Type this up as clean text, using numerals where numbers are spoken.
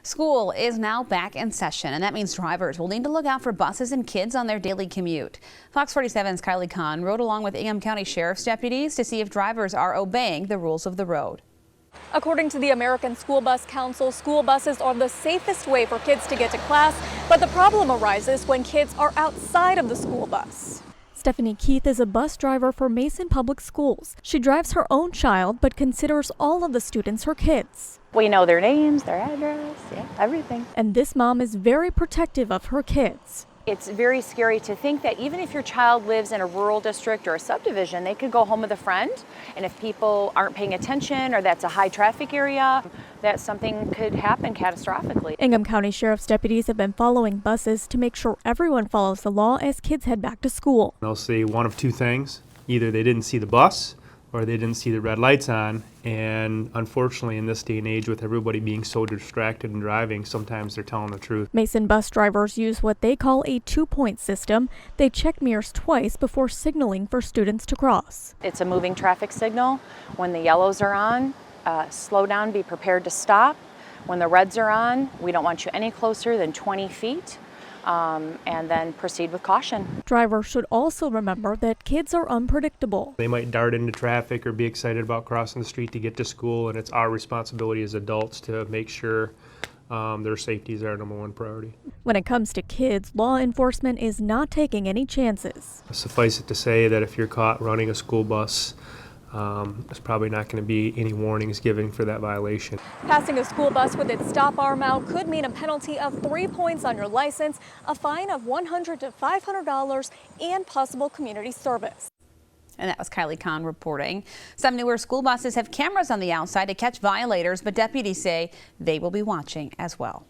School is now back in session, and that means drivers will need to look out for buses and kids on their daily commute. Fox 47's Kylie Kahn rode along with Ingham County Sheriff's deputies to see if drivers are obeying the rules of the road. According to the American School Bus Council, school buses are the safest way for kids to get to class, but the problem arises when kids are outside of the school bus. Stephanie Keith is a bus driver for Mason Public Schools. She drives her own child, but considers all of the students her kids. We know their names, their address, everything. And this mom is very protective of her kids. It's very scary to think that even if your child lives in a rural district or a subdivision, they could go home with a friend. And if people aren't paying attention or that's a high traffic area, that something could happen catastrophically. Ingham County Sheriff's deputies have been following buses to make sure everyone follows the law as kids head back to school. They'll see one of two things. Either they didn't see the bus or they didn't see the red lights on, and unfortunately in this day and age with everybody being so distracted and driving, sometimes they're telling the truth. Mason bus drivers use what they call a 2-point system. They check mirrors twice before signaling for students to cross. It's a moving traffic signal. When the yellows are on, slow down, be prepared to stop. When the reds are on, we don't want you any closer than 20 feet. And then proceed with caution. Drivers should also remember that kids are unpredictable. They might dart into traffic or be excited about crossing the street to get to school, and it's our responsibility as adults to make sure their safety is our #1 priority. When it comes to kids, law enforcement is not taking any chances. Suffice it to say that if you're caught running a school bus, there's probably not going to be any warnings given for that violation. Passing a school bus with its stop arm out could mean a penalty of 3 points on your license, a fine of $100 to $500, and possible community service. And that was Kylie Kahn reporting. Some newer school buses have cameras on the outside to catch violators, but deputies say they will be watching as well.